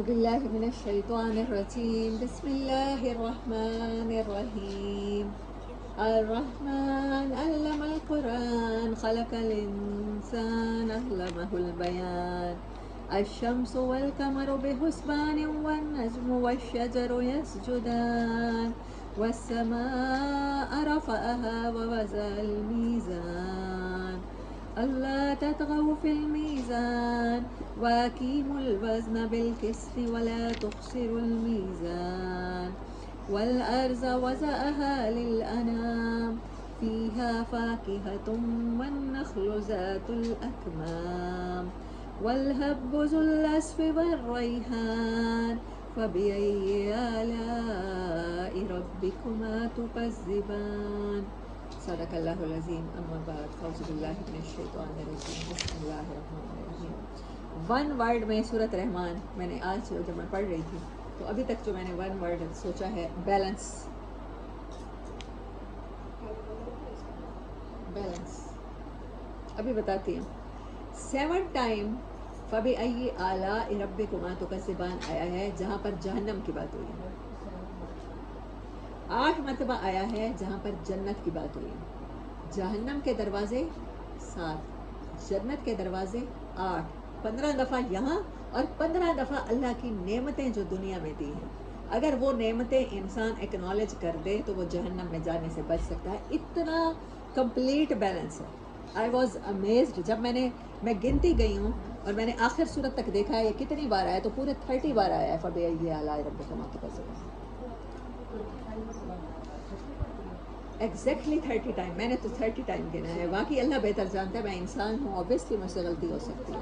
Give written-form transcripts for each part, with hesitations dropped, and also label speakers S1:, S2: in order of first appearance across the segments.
S1: بالله من الشيطان الرجيم بسم الله الرحمن الرحيم الرحمن علم القرآن خلق الإنسان علمه البيان الشمس والقمر بحسبان والنجم والشجر يسجدان والسماء رفعها ووضع الميزان ألا تطغوا في الميزان وأقيموا الوزن بالقسط ولا تخسروا الميزان والأرض وضعها للأنام فيها فاكهة والنخل ذات الأكمام والهب ذو العصف والريحان فبأي آلاء ربكما تكذبان صدق اللہ العظیم اما بعد فاعوذ باللہ من الشیطان الرجیم بسم اللہ الرحمن الرحیم. ون ورڈ میں سورۃ رحمان میں نے آج جب میں پڑھ رہی تھی تو ابھی تک جو میں نے ون ورڈ سوچا ہے بیلنس. ابھی بتاتی ہوں. 7 ٹائم فبأي آلاء ربكما تكذبان آیا ہے جہاں پر جہنم کی بات ہوئی ہے. 8 مرتبہ آیا ہے جہاں پر جنت کی بات ہوئی ہے. جہنم کے دروازے 7، جنت کے دروازے 8. 15 دفعہ یہاں اور 15 دفعہ اللہ کی نعمتیں جو دنیا میں دی ہیں. اگر وہ نعمتیں انسان ایکنالج کر دے تو وہ جہنم میں جانے سے بچ سکتا ہے. اتنا کمپلیٹ بیلنس ہے. آئی واز امیزڈ جب میں گنتی گئی ہوں اور میں نے آخر صورت تک دیکھا ہے یہ کتنی بار آیا تو پورے 30 بار آیا ہے فبأي آلاء ربكما تكذبان. Exactly 30 time. میں نے تو 30 ٹائم گنا ہے. باقی اللہ بہتر جانتا ہے. میں انسان ہوں, اوبیسلی مجھ سے غلطی ہو سکتی ہے.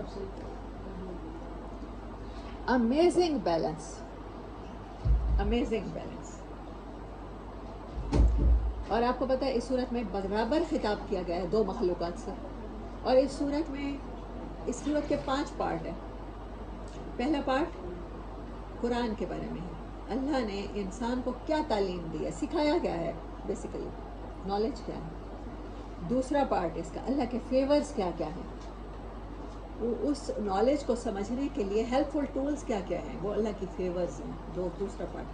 S1: Amazing balance, amazing balance. اور آپ کو پتہ ہے اس صورت میں برابر خطاب کیا گیا ہے 2 مخلوقات سے. اور اس صورت کے 5 پارٹ ہیں. پہلا پارٹ قرآن کے بارے میں ہے. اللہ نے انسان کو کیا تعلیم دی ہے, سکھایا گیا ہے, بیسیکلی نالج کیا ہے. دوسرا پارٹ اس کا اللہ کے فیورز کیا کیا ہیں, اس نالج کو سمجھنے کے لیے ہیلپ فل ٹولز کیا کیا ہیں, وہ اللہ کی فیورز ہیں. دوسرا پارٹ.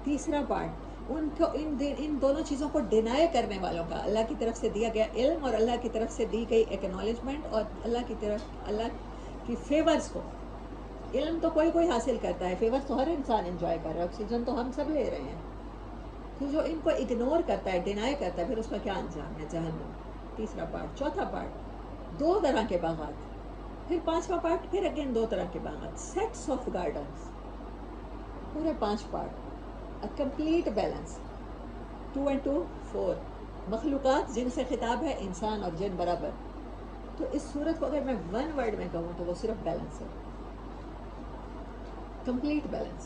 S1: تیسرا پارٹ ان کو ان دونوں چیزوں کو ڈینائی کرنے والوں کا اللہ کی طرف سے دیا گیا علم اور اللہ کی طرف سے دی گئی ایکنالجمنٹ اور اللہ کی فیورز کو. علم تو کوئی حاصل کرتا ہے, فیورز تو ہر انسان انجوائے کر رہا ہے, آکسیجن تو ہم سب لے رہے ہیں. تو جو ان کو اگنور کرتا ہے, ڈینائی کرتا ہے, پھر اس کا کیا انجام ہے, جہنم. تیسرا پارٹ. چوتھا پارٹ 2 طرح کے باغات. پھر 5واں پارٹ پھر اگین 2 طرح کے باغات, سیٹس آف گارڈنس. پورے 5 part. A complete balance. 2 and 2 4 مخلوقات جن سے خطاب ہے انسان اور جن برابر. تو اس صورت کو اگر میں 1 ورڈ میں کہوں تو وہ صرف بیلنس ہے. کمپلیٹ بیلنس,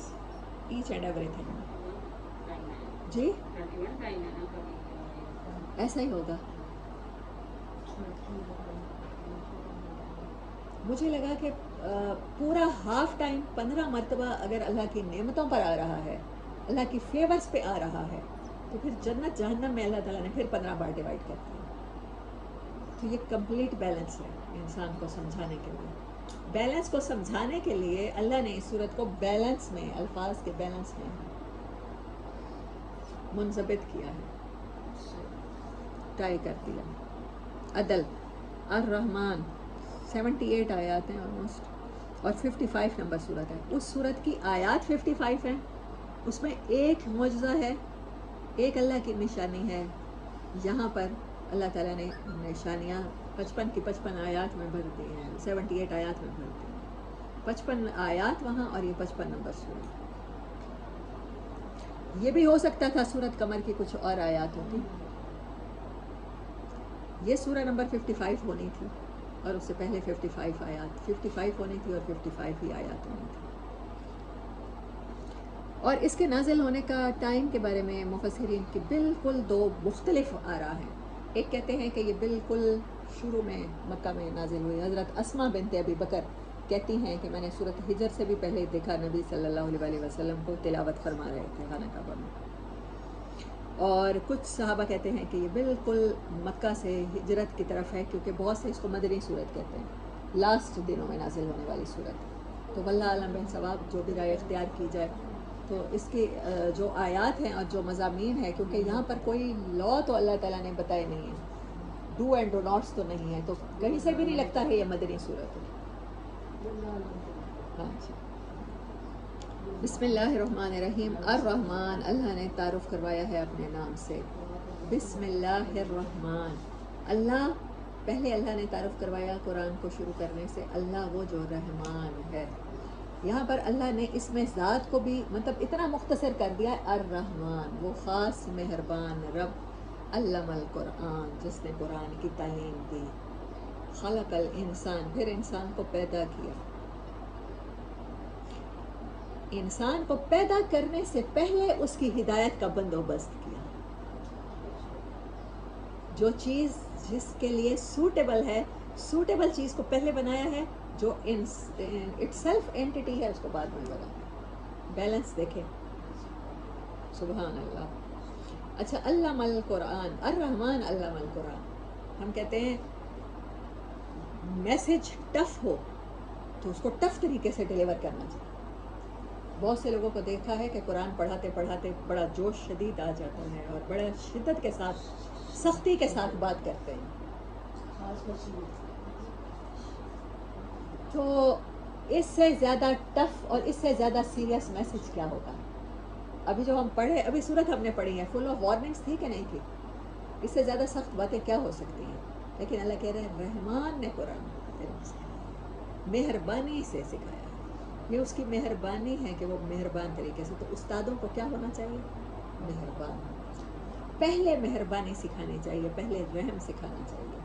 S1: ایچ اینڈ ایوری تھنگ. جی ایسا ہی ہوگا. مجھے لگا کہ پورا ہاف ٹائم 15 مرتبہ اگر اللہ کی نعمتوں پر آ رہا ہے, اللہ کی فیورز پہ آ رہا ہے, تو پھر جنت جہنم میں اللہ تعالیٰ نے پھر 15 بار ڈیوائڈ کر دیا. تو یہ کمپلیٹ بیلنس ہے انسان کو سمجھانے کے لیے. بیلنس کو سمجھانے کے لیے اللہ نے اس صورت کو بیلنس میں, الفاظ کے بیلنس میں منضبط کیا ہے, ٹائی کر دیا. عدل. الرحمن 78 آیات ہیں آلموسٹ, اور 55 نمبر صورت ہے. اس صورت کی آیات 55 ہیں. اس میں ایک معجزہ ہے, ایک اللہ کی نشانی ہے. یہاں پر اللہ تعالیٰ نے نشانیاں 55 کی 55 آیات میں بھر دی ہیں, 78 آیات میں بھر دی ہیں. 55 آیات وہاں اور یہ 55 نمبر صورت. یہ بھی ہو سکتا تھا سورت قمر کی کچھ اور آیات ہوتی. یہ سورہ نمبر 55 ہونی تھی اور اس سے پہلے 55 آیات 55 ہونی تھی اور 55 ہی آیات ہونی تھی. اور اس کے نازل ہونے کا ٹائم کے بارے میں مفسرین کی بالکل 2 مختلف آراء ہیں. ایک کہتے ہیں کہ یہ بالکل شروع میں مکہ میں نازل ہوئی. حضرت اسما بنت ابی بکر کہتی ہیں کہ میں نے سورۃ ہجر سے بھی پہلے دیکھا نبی صلی اللہ علیہ وسلم کو تلاوت فرما رہے تھے خانہ کعبہ میں. اور کچھ صحابہ کہتے ہیں کہ یہ بالکل مکہ سے ہجرت کی طرف ہے, کیونکہ بہت سے اس کو مدنی صورت کہتے ہیں, لاسٹ دنوں میں نازل ہونے والی صورت. تو واللہ عالم بالصواب جو بھی رائے اختیار کی جائے. تو اس کی جو آیات ہیں اور جو مضامین ہیں، کیونکہ یہاں پر کوئی لا تو اللہ تعالیٰ نے بتائے نہیں ہے، ڈو اینڈ ڈو ناٹس تو نہیں ہے، تو کہیں سے بھی نہیں لگتا ہے یہ مدنی صورت ہے. ہاں جی. بسم اللہ الرحمن الرحیم. الرحمن، اللہ نے تعارف کروایا ہے اپنے نام سے. بسم اللہ الرحمن، اللہ، پہلے اللہ نے تعارف کروایا قرآن کو شروع کرنے سے، اللہ وہ جو رحمان ہے. یہاں پر اللہ نے اس میں ذات کو بھی مطلب اتنا مختصر کر دیا ہے، الرحمن، وہ خاص مہربان رب. علم القرآن، جس نے قرآن کی تعلیم دی. خلق الانسان، پھر انسان کو پیدا کیا. انسان کو پیدا کرنے سے پہلے اس کی ہدایت کا بندوبست کیا. جو چیز جس کے لیے سوٹیبل ہے، سوٹیبل چیز کو پہلے بنایا ہے، جو اٹ سیلف اینٹی ہے اس کو بعد میں بنایا. بیلنس دیکھیں، سبحان اللہ. اچھا، علم القرآن، الرحمن علم القرآن. ہم کہتے ہیں میسج ٹف ہو تو اس کو ٹف طریقے سے ڈیلیور کرنا چاہیے. بہت سے لوگوں کو دیکھا ہے کہ قرآن پڑھاتے پڑھاتے بڑا جوش شدید آ جاتا ہے اور بڑا شدت کے ساتھ، سختی کے ساتھ بات کرتے ہیں. تو اس سے زیادہ ٹف اور اس سے زیادہ سیریس میسج کیا ہوگا؟ ابھی جو ہم پڑھے، ابھی صورت ہم نے پڑھی ہے، فل آف وارننگس تھی کہ نہیں تھی؟ اس سے زیادہ سخت باتیں کیا ہو سکتی ہیں؟ لیکن اللہ کہہ رہے ہیں رحمان نے قرآن مہربانی سے سکھایا. یہ اس کی مہربانی ہے کہ وہ مہربان طریقے سے. تو استادوں کو کیا ہونا چاہیے؟ مہربان. پہلے مہربانی سکھانی چاہیے، پہلے رحم سکھانا چاہیے.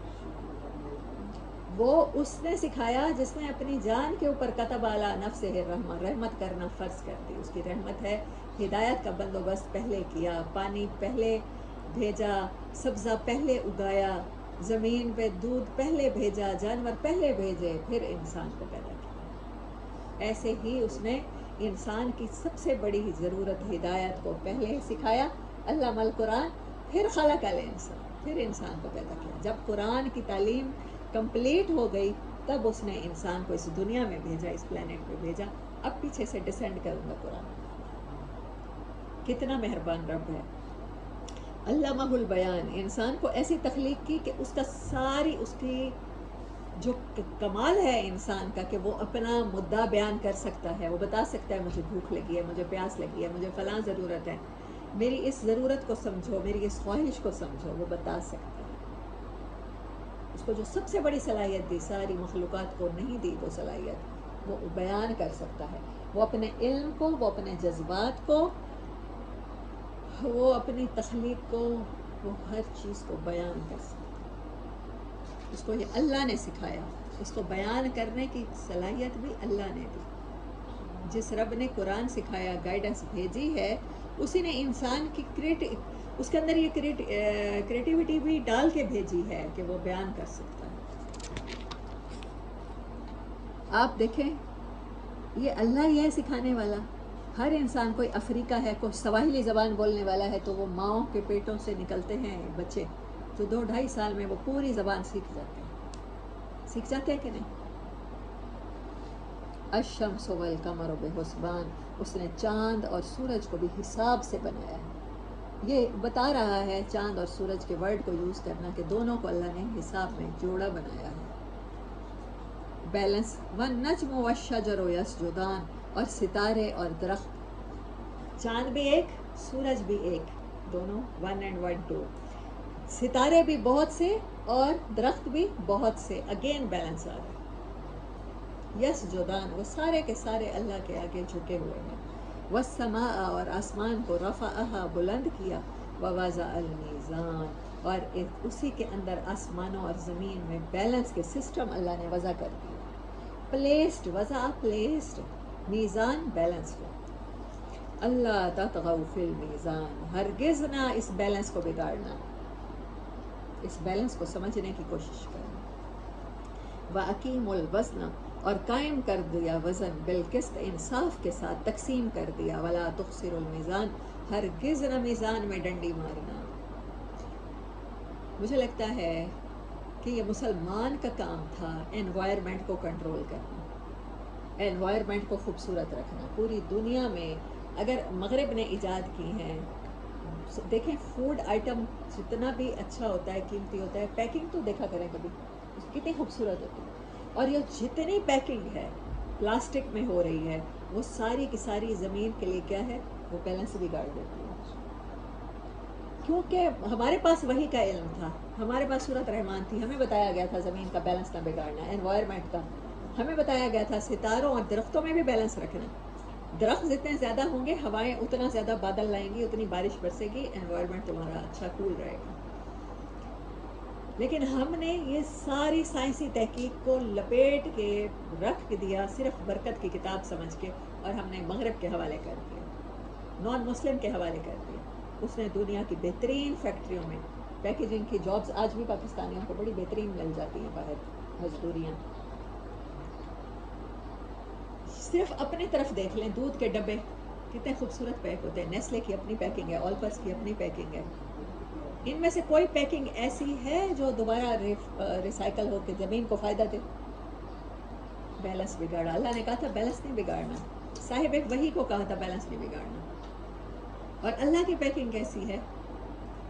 S1: وہ اس نے سکھایا جس نے اپنی جان کے اوپر کتب علی نفسہ الرحمہ، رحمت کرنا فرض کر دی. اس کی رحمت ہے، ہدایت کا بندوبست پہلے کیا، پانی پہلے بھیجا، سبزہ پہلے اگایا، زمین پہ دودھ پہلے بھیجا، جانور پہلے بھیجے، پھر انسان کو پیدا کیا. ایسے ہی اس نے انسان کی سب سے بڑی ضرورت ہدایت کو پہلے سکھایا، علم القرآن، پھر خلق الانسان، پھر انسان کو پیدا کیا. جب قرآن کی تعلیم کمپلیٹ ہو گئی تب اس نے انسان کو اس دنیا میں بھیجا، اس پلانٹ پہ بھیجا. اب پیچھے سے ڈسینڈ کروں گا قرآن. کتنا مہربان رب ہے. علمہ البیان، انسان کو ایسی تخلیق کی کہ اس کا ساری، اس کی جو کمال ہے انسان کا کہ وہ اپنا مدعا بیان کر سکتا ہے. وہ بتا سکتا ہے مجھے بھوک لگی ہے، مجھے پیاس لگی ہے، مجھے فلاں ضرورت ہے، میری اس ضرورت کو سمجھو، میری اس خواہش کو سمجھو. وہ بتا سکتا ہے. اس کو جو سب سے بڑی صلاحیت دی، ساری مخلوقات کو نہیں دی وہ صلاحیت، وہ بیان کر سکتا ہے. وہ اپنے علم کو، وہ اپنے جذبات کو، وہ اپنی تخلیق کو، وہ ہر چیز کو بیان کر سکتا ہے. اس کو یہ اللہ نے سکھایا. اس کو بیان کرنے کی صلاحیت بھی اللہ نے دی. جس رب نے قرآن سکھایا، گائیڈنس بھیجی ہے، اسی نے انسان کی اس کے اندر یہ کریٹیوٹی بھی ڈال کے بھیجی ہے کہ وہ بیان کر سکتا ہے. آپ دیکھیں، یہ اللہ ہی ہے سکھانے والا. ہر انسان، کوئی افریقہ ہے، کوئی سواحلی زبان بولنے والا ہے، تو وہ ماؤں کے پیٹوں سے نکلتے ہیں بچے، تو 2-2.5 سال میں وہ پوری زبان سیکھ جاتے ہیں. سیکھ جاتے ہیں کہ نہیں؟ الشمس والقمر بحسبان، اس نے چاند اور سورج کو بھی حساب سے بنایا ہے. یہ بتا رہا ہے چاند اور سورج کے ورڈ کو یوز کرنا کہ دونوں کو اللہ نے حساب میں جوڑا بنایا ہے. بیلنس. والنجم والشجر یسجدان، اور ستارے اور درخت، چاند بھی ایک، سورج بھی ایک، دونوں 1 and 1 2. ستارے بھی بہت سے اور درخت بھی بہت سے، اگین بیلنس آ رہا ہے. یسجدان، وہ سارے کے سارے اللہ کے آگے جھکے ہوئے ہیں. والسماء، اور آسمان کو، رفعہا، بلند کیا، ووضع المیزان، اور اسی کے اندر آسمانوں اور زمین میں بیلنس کے سسٹم اللہ نے وضع کر دیا. پلیسڈ، وضع پلیسڈ، میزان بیلنس کو. اللہ تطغوا فی المیزان، ہرگز نہ اس بیلنس کو بگاڑنا. اس بیلنس کو سمجھنے کی کوشش کرنا. وَأَقِیمُوا الْوَزْنَ، اور قائم کر دیا وزن، بالقسط، انصاف کے ساتھ تقسیم کر دیا. وَلَا تُخْسِرُوا الْمِيزَانَ، ہرگز نہ میزان میں ڈنڈی مارنا. مجھے لگتا ہے کہ یہ مسلمان کا کام تھا انوائرمنٹ کو کنٹرول کرنا. انوائرمنٹ کو خوبصورت رکھنا. پوری دنیا میں اگر مغرب نے ایجاد کی ہیں، دیکھیں فوڈ آئٹم جتنا بھی اچھا ہوتا ہے، قیمتی ہوتا ہے، پیکنگ تو دیکھا کریں کبھی کتنی خوبصورت ہوتی ہے. اور یہ جتنی پیکنگ ہے پلاسٹک میں ہو رہی ہے، وہ ساری کی ساری زمین کے لیے کیا ہے، وہ بیلنس بگاڑ دیتی ہے. کیونکہ ہمارے پاس وہی کا علم تھا، ہمارے پاس سورۃ رحمان تھی، ہمیں بتایا گیا تھا زمین کا بیلنس نہ بگاڑنا، انوائرمنٹ کا ہمیں بتایا گیا تھا ستاروں اور درختوں میں بھی بیلنس رکھنا. درخت جتنے زیادہ ہوں گے، ہوائیں اتنا زیادہ بادل لائیں گی، اتنی بارش برسے گی، انوائرمنٹ تمہارا اچھا کول رہے گا. لیکن ہم نے یہ ساری سائنسی تحقیق کو لپیٹ کے رکھ دیا صرف برکت کی کتاب سمجھ کے، اور ہم نے مغرب کے حوالے کر دیا، نان مسلم کے حوالے کر دیا. اس نے دنیا کی بہترین فیکٹریوں میں پیکیجنگ کی جابز آج بھی پاکستانیوں کو بڑی بہترین مل جاتی ہیں باہر، مزدوریاں. صرف اپنی طرف دیکھ لیں، دودھ کے ڈبے کتنے خوبصورت پیک ہوتے ہیں، نیسلے کی اپنی پیکنگ ہے، آلپرس کی اپنی پیکنگ ہے. ان میں سے کوئی پیکنگ ایسی ہے جو دوبارہ ریسائکل ہو کے زمین کو فائدہ دے؟ بیلنس بگاڑا. اللہ نے کہا تھا بیلنس نہیں بگاڑنا، صاحب ایک وحی کو کہا تھا بیلنس نہیں بگاڑنا. اور اللہ کی پیکنگ کیسی ہے،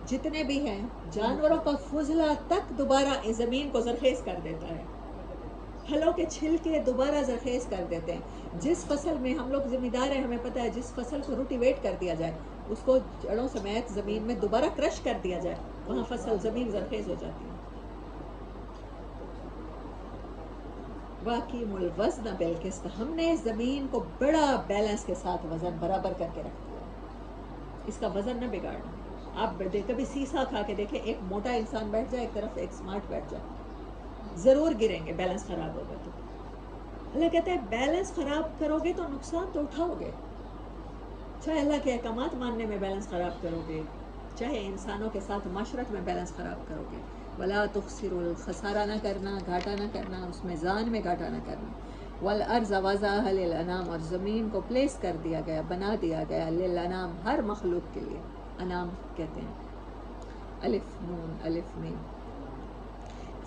S1: جتنے بھی ہیں جانوروں کا فضلہ تک دوبارہ زمین کو زرخیز کر دیتا ہے، پھلوں کے چھلکے دوبارہ زرخیز کر دیتے ہیں. جس فصل میں ہم لوگ ذمہ دار ہیں، ہمیں پتہ ہے جس فصل کو روٹیویٹ کر دیا جائے، اس کو جڑوں سمیت زمین میں دوبارہ کرش کر دیا جائے، وہاں فصل زمین زرخیز ہو جاتی ہے. واقیم الوزن بالقسط، ہم نے زمین کو بڑا بیلنس کے ساتھ وزن برابر کر کے رکھ دیا. اس کا وزن نہ بگاڑنا. آپ کبھی سیسا کھا کے دیکھیں، ایک موٹا انسان بیٹھ جائے ایک طرف، ایک اسمارٹ بیٹھ جائے، ضرور گریں گے بیلنس خراب ہوگا تو. اللہ کہتا ہے بیلنس خراب کرو گے تو نقصان تو اٹھاؤ گے. چاہے اللہ کے احکامات ماننے میں بیلنس خراب کرو گے، چاہے انسانوں کے ساتھ معاشرت میں بیلنس خراب کرو گے. ولا تخسروا، خسارہ نہ کرنا، گھاٹا نہ کرنا، اس میں زان میں گھاٹا نہ کرنا. والارض وضعها للانام، اور زمین کو پلیس کر دیا گیا، بنا دیا گیا، للانام، ہر مخلوق کے لیے. انام کہتے ہیں، الف نون الف میم.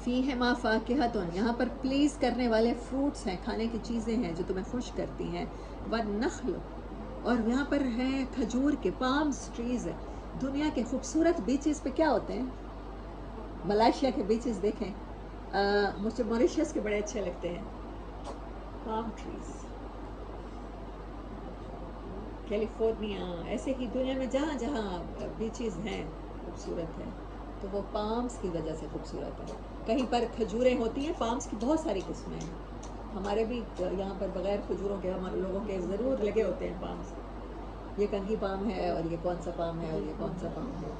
S1: فیہما فاکہۃ، یہاں پر پلیز کرنے والے فروٹس ہیں، کھانے کی چیزیں ہیں جو تمہیں خوش کرتی ہیں. والنخل، اور یہاں پر ہیں کھجور کے، پامس ٹریز. دنیا کے خوبصورت بیچز پہ کیا ہوتے ہیں؟ ملائیشیا کے بیچز دیکھیں، مجھے موریشیس کے بڑے اچھے لگتے ہیں، پام ٹریز. کیلیفورنیا، ایسے ہی دنیا میں جہاں جہاں بیچز ہیں خوبصورت ہیں، تو وہ پامس کی وجہ سے خوبصورت ہے. کہیں پر کھجوریں ہوتی ہیں، پامس کی بہت ساری قسمیں ہیں. ہمارے بھی یہاں پر بغیر کھجوروں کے ہمارے لوگوں کے ضرور لگے ہوتے ہیں پامس. یہ کنگھی پام ہے، اور یہ کون سا پام ہے، اور یہ کون سا پام ہے.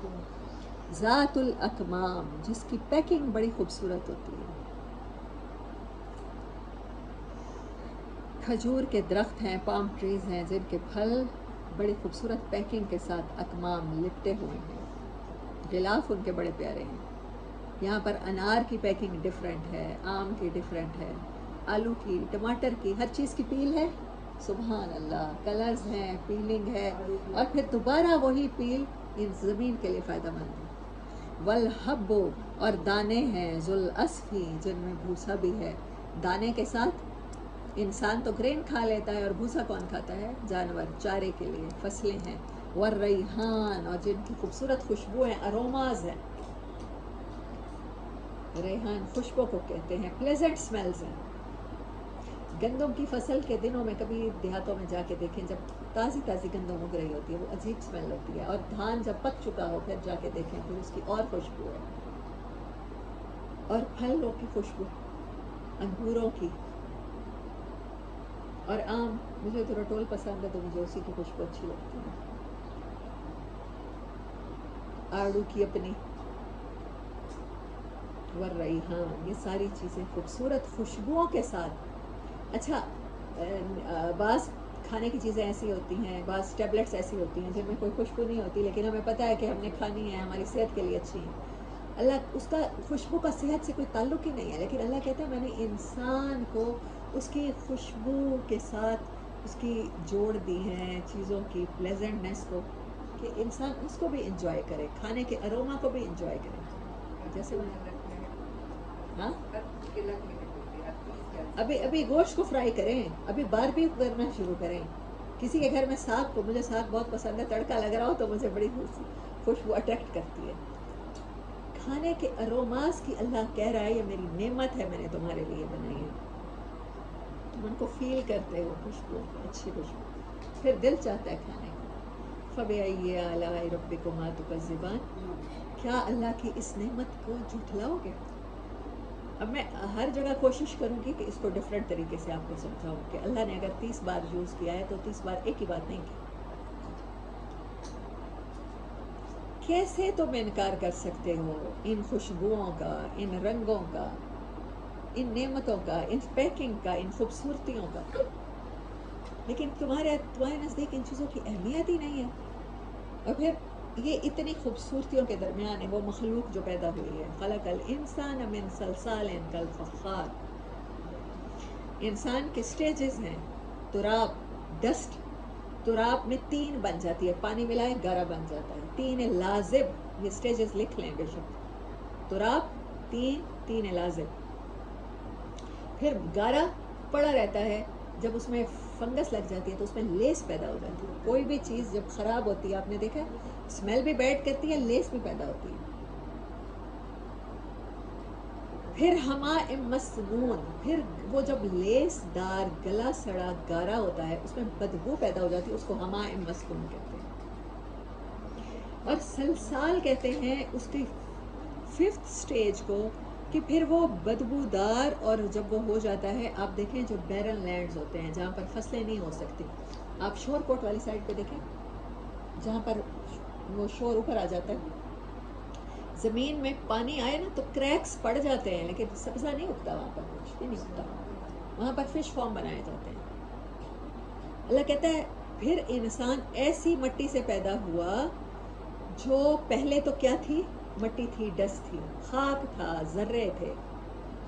S1: ذات الاکمام، جس کی پیکنگ بڑی خوبصورت ہوتی ہے. کھجور کے درخت ہیں، پام ٹریز ہیں، جن کے پھل بڑی خوبصورت پیکنگ کے ساتھ اکمام لپٹے ہوئے ہیں. غلاف ان کے بڑے پیارے ہیں. یہاں پر انار کی پیکنگ ڈیفرنٹ ہے، آم کی ڈیفرنٹ ہے، آلو کی، ٹماٹر کی، ہر چیز کی پیل ہے. سبحان اللہ، کلرز ہیں، پیلنگ ہے، اور پھر دوبارہ وہی پیل ان زمین کے لیے فائدہ مند ہے. والحب، اور دانے ہیں، ذوالعصفی، جن میں بھوسا بھی ہے. دانے کے ساتھ انسان تو گرین کھا لیتا ہے، اور بھوسا کون کھاتا ہے؟ جانور، چارے کے لیے فصلیں ہیں. والریحان، اور جن کی خوبصورت خوشبو ہیں، اروماز ہیں. ریحان خوشبو کو کہتے ہیں، پلیزنٹ سمیلز ہیں. گندم کی فصل کے دنوں میں کبھی دیہاتوں میں جا کے دیکھیں، جب تازی تازی گندم اگ رہی ہوتی ہے، وہ عجیب سمیل ہوتی ہے. اور دھان جب پک چکا ہو، پھر جا کے دیکھیں، پھر اس کی اور خوشبو ہے. اور پھلوں کی خوشبو، انگوروں کی، اور آم. مجھے تو رٹول پسند ہے، تو مجھے اسی کی خوشبو اچھی لگتی ہے. آڑو کی اپنی. والریحان، یہ ساری چیزیں خوبصورت خوشبوؤں کے ساتھ. اچھا، بعض کھانے کی چیزیں ایسی ہوتی ہیں، بعض ٹیبلٹس ایسی ہوتی ہیں جن میں کوئی خوشبو نہیں ہوتی، لیکن ہمیں پتہ ہے کہ ہم نے کھانی ہے، ہماری صحت کے لیے اچھی ہے. اللہ، اس کا خوشبو کا صحت سے کوئی تعلق ہی نہیں ہے، لیکن اللہ کہتا ہے میں نے انسان کو اس کی خوشبو کے ساتھ اس کی جوڑ دی ہیں چیزوں کی پلیزنٹنس کو، کہ انسان اس کو بھی انجوائے کرے، کھانے کے اروما کو بھی انجوائے کرے. جیسے ہاں ابھی گوشت کو فرائی کریں، ابھی باربیکیو کرنا شروع کریں. کسی کے گھر میں ساگ کو، مجھے ساگ بہت پسند ہے، تڑکا لگ رہا ہو تو مجھے بڑی خوشبو اٹریکٹ کرتی ہے. کھانے کے اروماز کی اللہ کہہ رہا ہے یہ میری نعمت ہے، میں نے تمہارے لیے بنائی ہے. تم ان کو فیل کرتے ہو، خوشبو، اچھی خوشبو، پھر دل چاہتا ہے کھانے کو. فَبِأَيِّ آلَاءِ رَبِّكُمَا تُكَذِّبَانِ، کیا اللہ کی اس نعمت کو جھٹلاؤ گے؟ اب میں ہر جگہ کوشش کروں گی کہ اس کو ڈفرینٹ طریقے سے آپ کو سمجھاؤں کہ اللہ نے اگر 30 بار یوز کیا ہے تو 30 بار ایک ہی بات نہیں کی. کیسے تم انکار کر سکتے ہو ان خوشبوؤں کا، ان رنگوں کا، ان نعمتوں کا، ان پیکنگ کا، ان خوبصورتیوں کا، لیکن تمہارے نزدیک ان چیزوں کی اہمیت ہی نہیں ہے. اور پھر یہ اتنی خوبصورتیوں کے درمیان ہے وہ مخلوق جو پیدا ہوئی ہے. خلق الانسان من صلصال کالفخار. انسان کے سٹیجز ہیں: تراب، ڈسٹ. تراب میں 3 بن جاتی ہے، پانی ملائے گارا بن جاتا ہے. 3 لازب، یہ سٹیجز لکھ لیں بے شک. تراب 3 لازب. پھر گارا پڑا رہتا ہے، جب اس میں فنگس لگ جاتی ہے تو اس میں لیس پیدا ہو جاتی ہے. کوئی بھی چیز جب خراب ہوتی ہے، آپ نے دیکھا ہے اسمیل بھی بیڈ کرتی ہے، لیس بھی پیدا ہوتی ہے. پھر حماء مسنون، پھر وہ جب لیس دار گلا سڑا گارا ہوتا ہے اس میں بدبو پیدا ہو جاتی ہے، اس کو حماء مسنون کہتے ہیں. اور سلسال کہتے ہیں اس کی 5th سٹیج کو، کہ پھر وہ بدبودار، اور جب وہ ہو جاتا ہے، آپ دیکھیں جو بیرن لینڈز ہوتے ہیں جہاں پر فصلیں نہیں ہو سکتی، آپ شور کوٹ والی سائڈ پہ دیکھیں جہاں پر وہ شور اوپر آ جاتا ہے، زمین میں پانی آئے نا تو کریکس پڑ جاتے ہیں لیکن سبزہ نہیں اگتا وہاں پر، کچھ بھی نہیں اگتا وہاں پر. فش فارم بنائے جاتے ہیں. اللہ کہتا ہے پھر انسان ایسی مٹی سے پیدا ہوا جو پہلے تو کیا تھی؟ مٹی تھی، ڈسٹ تھی، خاک تھا، ذرے تھے،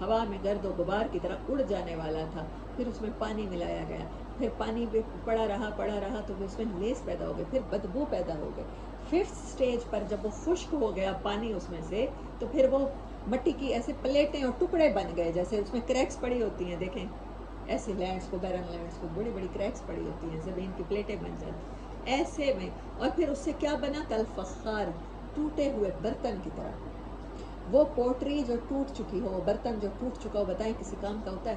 S1: ہوا میں گرد و غبار کی طرح اڑ جانے والا تھا. پھر اس میں پانی ملایا گیا، پھر پانی پڑا رہا تو اس میں لیس پیدا ہو گئے، پھر بدبو پیدا ہو گئے. 5th سٹیج پر جب وہ خشک ہو گیا پانی اس میں سے، تو پھر وہ مٹی کی ایسے پلیٹیں اور ٹکڑے بن گئے، جیسے اس میں کریکس پڑی ہوتی ہیں. دیکھیں ایسے لینڈس کو، بیرن لینڈس کو بڑی بڑی کریکس پڑی ہوتی ہیں، زمین کی پلیٹیں بن جاتی ہیں ایسے میں. اور پھر اس سے کیا بنا؟ کالفخار، ٹوٹے ہوئے برتن کی طرح. وہ پوٹری جو ٹوٹ چکی ہو، برتن جو ٹوٹ چکا ہو، بتائیں کسی کام کا ہوتا ہے؟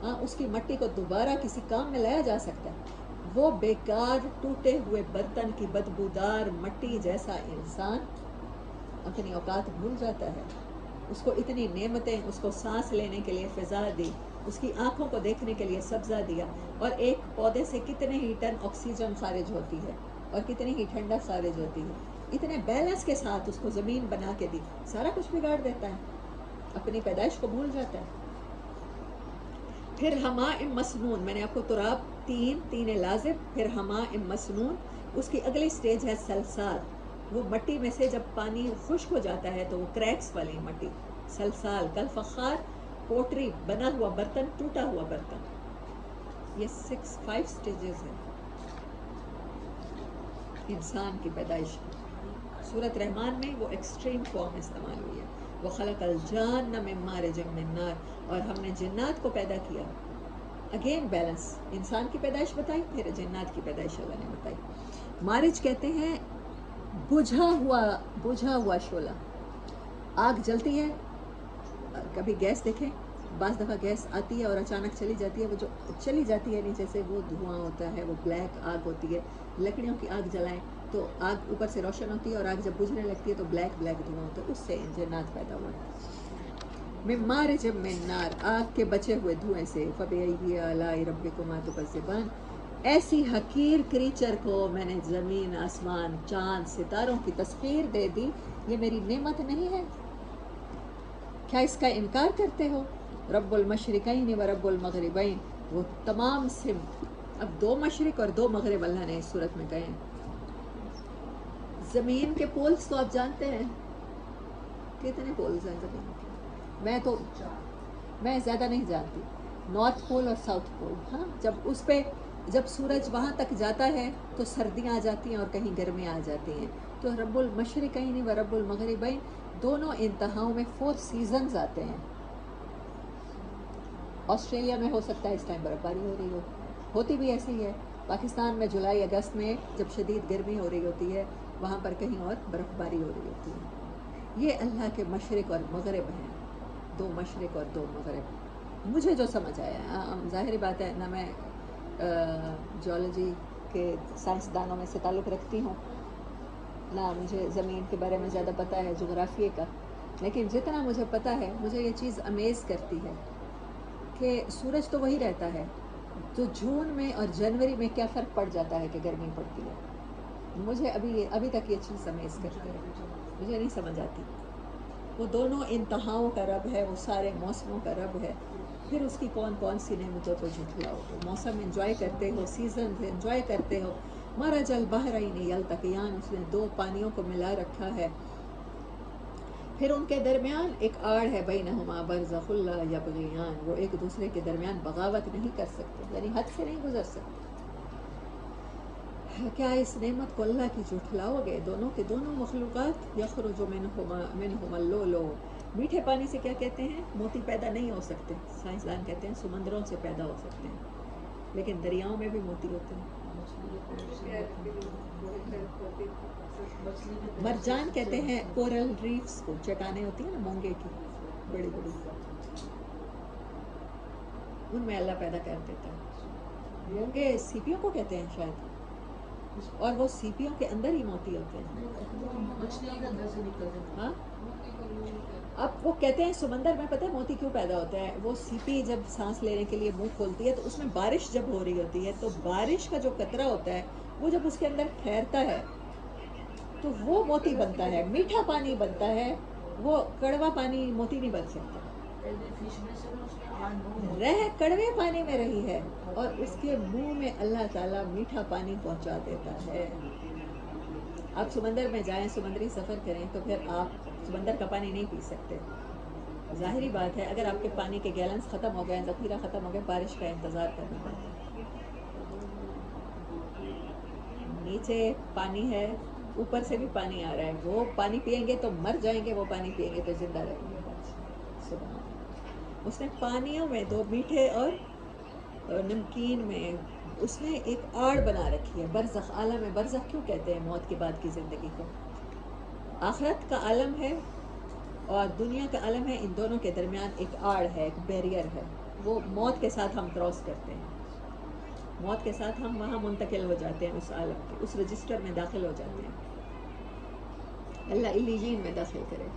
S1: ہاں، اس کی مٹی کو دوبارہ کسی کام میں لایا جا سکتا ہے؟ وہ بیکار ٹوٹے ہوئے برتن کی بدبودار مٹی جیسا انسان اپنی اوقات بھول جاتا ہے. اس کو اتنی نعمتیں، اس کو سانس لینے کے لیے فضا دی، اس کی آنکھوں کو دیکھنے کے لیے سبزہ دیا، اور ایک پودے سے کتنے ہی ٹن آکسیجن خارج ہوتی ہے اور کتنی ہی ٹھنڈک خارج ہوتی ہے. اتنے بیلنس کے ساتھ اس کو زمین بنا کے دی، سارا کچھ بگاڑ دیتا ہے، اپنی پیدائش کو بھول جاتا ہے. پھر حماء مسنون، میں نے آپ کو تراب 3 لازب، پھر حماء مسنون. اس کی اگلی سٹیج ہے سلسال. وہ مٹی میں سے جب پانی خشک ہو جاتا ہے تو وہ کریکس والی مٹی، سلسال. کالفخار، پوٹری، بنا ہوا برتن، ٹوٹا ہوا برتن. یہ 5 سٹیجز ہیں انسان کی پیدائش کی. سورۃ رحمان میں وہ ایکسٹریم فارم استعمال ہوئی ہے. وَخَلَقَ الْجَانَّ مِن مَارِجٍ مِّن نَارٍ، اور ہم نے جنات کو پیدا کیا. اگین بیلنس، انسان کی پیدائش بتائی، پھر جنات کی پیدائش اللہ نے بتائی. مارج کہتے ہیں بجھا ہوا شعلہ. آگ جلتی ہے، کبھی گیس دیکھیں، بعض دفعہ گیس آتی ہے اور اچانک چلی جاتی ہے، وہ جو چلی جاتی ہے نیچے سے وہ دھواں ہوتا ہے، وہ بلیک آگ ہوتی ہے. لکڑیوں کی آگ جلائیں تو آگ اوپر سے روشن ہوتی ہے، اور آگ جب بجھنے لگتی ہے تو بلیک دھواں ہوتا ہے. اس سے جنات پیدا ہوا ہے. من مارج من نار، آگ کے بچے ہوئے دھوئیں سے. فبأي آلاء ربكما تكذبان، ایسی حقیر کریچر کو میں نے زمین، آسمان، چاند، ستاروں کی تسخیر دے دی. یہ میری نعمت نہیں ہے؟ کیا اس کا انکار کرتے ہو؟ رب المشرقین و رب المغربین، وہ تمام اب 2 مشرق اور 2 مغرب اللہ نے اس صورت میں کہے ہیں. زمین کے پولز تو آپ جانتے ہیں کتنے پولز ہیں زمین کے؟ میں زیادہ نہیں جانتی. نارتھ پول اور ساؤتھ پول. ہاں، جب سورج وہاں تک جاتا ہے تو سردیاں آ جاتی ہیں اور کہیں گرمیاں آ جاتی ہیں. تو رب المشرقین و رب المغربین، دونوں انتہاؤں میں 4 سیزنز آتے ہیں. آسٹریلیا میں ہو سکتا ہے اس ٹائم برف باری ہو رہی ہو، ہوتی بھی ایسی ہے۔ پاکستان میں جولائی اگست میں جب شدید گرمی ہو رہی ہوتی ہے وہاں پر کہیں اور برف باری ہو رہی ہوتی ہے۔ یہ اللہ کے مشرق اور مغرب ہیں، دو مشرق اور دو مغرب۔ مجھے جو سمجھ آیا، ظاہری بات ہے نہ میں جیولوجی کے سائنسدانوں میں سے تعلق رکھتی ہوں، نہ مجھے زمین کے بارے میں زیادہ پتہ ہے جغرافیے کا، لیکن جتنا مجھے پتہ ہے مجھے یہ چیز امیز کرتی ہے کہ سورج تو وہی رہتا ہے، تو جون میں اور جنوری میں کیا فرق پڑ جاتا ہے کہ گرمی پڑتی ہے۔ مجھے ابھی تک یہ چیز امیز کرتی ہے، مجھے نہیں سمجھ آتی۔ وہ دونوں انتہاؤں کا رب ہے، وہ سارے موسموں کا رب ہے، پھر اس کی کون کون سی نعمتوں کو جھٹلاؤ گے؟ موسم انجوائے کرتے ہو، سیزن انجوائے کرتے ہو۔ مرج البحرین یلتقیان، اس نے دو پانیوں کو ملا رکھا ہے، پھر ان کے درمیان ایک آڑ ہے، بینہما برزخ لا یبغیان، وہ ایک دوسرے کے درمیان بغاوت نہیں کر سکتے، یعنی حد سے نہیں گزر سکتے۔ کیا اس نعمت کو اللہ کی جھٹلاؤ گے؟ دونوں کے دونوں مخلوقات یخرج منہما اللؤلؤ، میٹھے پانی سے کیا کہتے ہیں؟ موتی پیدا نہیں ہو سکتے، سائنسدان کہتے ہیں سمندروں سے پیدا ہو سکتے ہیں، لیکن دریاؤں میں بھی موتی ہوتے ہیں۔ مرجان کہتے ہیں کورل ریفس کو، چٹانیں ہوتی ہیں نا مونگے کی بڑی بڑی، ان میں اللہ پیدا کر دیتا ہے۔ مونگے سیپیوں کو کہتے ہیں شاید، اور وہ سیپیوں کے اندر ہی موتی ہوتے ہیں۔ ہاں، اب وہ کہتے ہیں سمندر میں پتہ ہے موتی کیوں پیدا ہوتا ہے؟ وہ سیپی جب سانس لینے کے لیے منہ کھولتی ہے تو اس میں بارش جب ہو رہی ہوتی ہے تو بارش کا جو قطرہ ہوتا ہے وہ جب اس کے اندر ٹھہرتا ہے تو وہ موتی بنتا ہے، میٹھا پانی بنتا ہے، وہ کڑوا پانی موتی نہیں بن سکتا۔ رہ کڑوے پانی میں رہی ہے اور اس کے منہ میں اللہ تعالیٰ میٹھا پانی پہنچا دیتا ہے۔ آپ سمندر میں جائیں، سمندری سفر کریں تو پھر آپ سمندر کا پانی نہیں پی سکتے۔ ظاہری بات ہے اگر آپ کے پانی کے گیلنز ختم ہو گئے، ذخیرہ ختم ہو گئے، بارش کا انتظار کرنا پڑتا ہے۔ نیچے پانی ہے، اوپر سے بھی پانی آ رہا ہے، وہ پانی پئیں گے تو مر جائیں گے، وہ پانی پئیں گے تو زندہ رہیں گے۔ سبحان اللہ۔ اس نے پانیوں میں دو میٹھے اور نمکین میں اس نے ایک آڑ بنا رکھی ہے۔ برزخ، عالم برزخ کیوں کہتے ہیں موت کے بعد کی زندگی کو؟ آخرت کا عالم ہے اور دنیا کا عالم ہے، ان دونوں کے درمیان ایک آڑ ہے، ایک بیریئر ہے، وہ موت کے ساتھ ہم کراس کرتے ہیں، موت کے ساتھ ہم وہاں منتقل ہو جاتے ہیں، اس عالم کے اس رجسٹر میں داخل ہو جاتے ہیں۔ اللہ علیین میں داخل کرے۔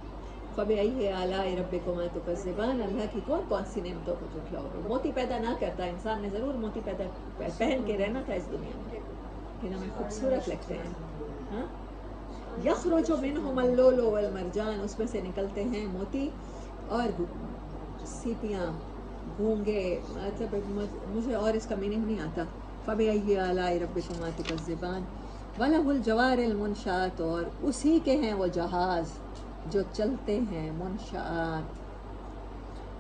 S1: فَبِأَيِّ آلَاءِ رَبِّكُمَا تُكَذِّبَانِ، اللہ کی کون کون سی نعمتوں کو جھٹلاؤ گے؟ موتی پیدا نہ کرتا، انسان نے ضرور موتی پیدا پہن کے رہنا تھا اس دنیا میں، لیکن ہمیں خوبصورت لگتے ہیں۔ ہاں، یخرج منہما اللؤلؤ والمرجان، اس میں سے نکلتے ہیں موتی اور سیپیاں، گونگے، مطلب مجھے اور اس کا میننگ نہیں آتا۔ فَبِأَيِّ آلَاءِ رَبِّكُمَا تُكَذِّبَانِ وَلَهُ الْجَوَارِ الْمُنشَآتُ، اور اسی کے ہیں وہ جہاز جو چلتے ہیں۔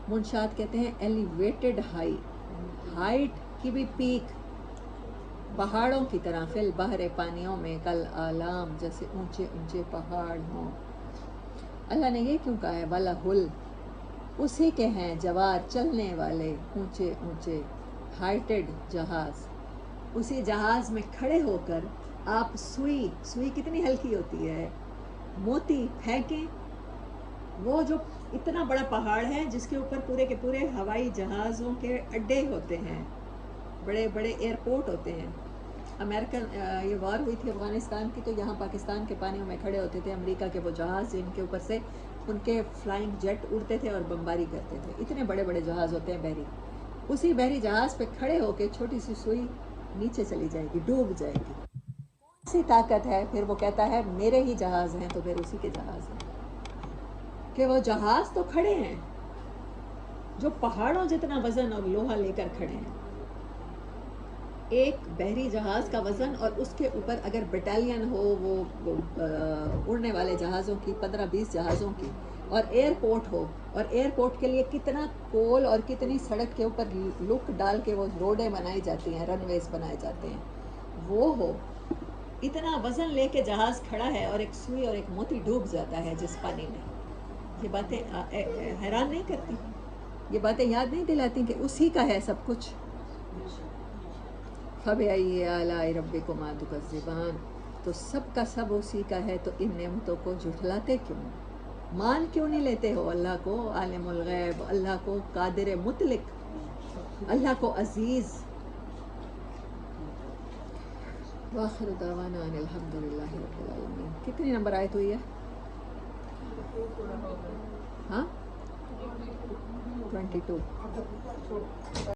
S1: منشآت کہتے ہیں ایلیویٹڈ ہائٹ کی بھی پیک، پہاڑوں کی طرح، فی البحر، پانیوں میں، کل آلام، جیسے اونچے اونچے پہاڑ ہوں۔ اللہ نے یہ کیوں کہا ہے؟ وَلَهُ، اسی کے ہیں جوار، چلنے والے، اونچے اونچے ہائٹڈ جہاز۔ اسی جہاز میں کھڑے ہو کر آپ سوئی کتنی ہلکی ہوتی ہے، موتی پھینکیں، وہ جو اتنا بڑا پہاڑ ہے جس کے اوپر پورے کے پورے ہوائی جہازوں کے اڈے ہوتے ہیں، بڑے بڑے ایئرپورٹ ہوتے ہیں۔ امریکن یہ وار ہوئی تھی افغانستان کی تو یہاں پاکستان کے پانیوں میں کھڑے ہوتے تھے امریکہ کے وہ جہاز جن کے اوپر سے ان کے فلائنگ جیٹ اڑتے تھے اور بمباری کرتے تھے، اتنے بڑے بڑے جہاز ہوتے ہیں بحری۔ اسی بحری جہاز پہ کھڑے ہو کے چھوٹی سی سوئی نیچے چلی جائے گی، ڈوب جائے گی، اسی طاقت ہے۔ پھر وہ کہتا ہے میرے ہی جہاز ہیں، تو پھر اسی کے جہاز ہیں کہ وہ جہاز تو کھڑے ہیں جو پہاڑوں جتنا وزن اور لوہا لے کر کھڑے ہیں۔ ایک بحری جہاز کا وزن، اور اس کے اوپر اگر بٹالین ہو وہ اڑنے والے جہازوں کی، 15-20 جہازوں کی، اور ایئرپورٹ ہو، اور ایئرپورٹ کے لیے کتنا کول اور کتنی سڑک کے اوپر لک ڈال کے وہ روڈیں بنائی جاتی ہیں، رن ویز بنائے جاتے ہیں، وہ ہو، اتنا وزن لے کے جہاز کھڑا ہے اور ایک سوئی اور ایک موتی ڈوب جاتا ہے جس پانی میں۔ یہ باتیں حیران نہیں کرتی؟ یہ باتیں یاد نہیں دلاتی کہ اسی کا ہے سب کچھ. فَبِأَيِّ آلَاءِ رَبِّكُمَا تُكَذِّبَانِ، تو سب کا سب اسی کا ہے، تو ان نعمتوں کو جھٹلاتے کیوں؟ مان کیوں نہیں لیتے ہو اللہ کو عالم الغیب، اللہ کو قادر مطلق، اللہ کو عزیز. وآخر دعوانا ان الحمد للہ رب العالمین. کتنی نمبر آیت ہوئی ہے؟ ہاں 22.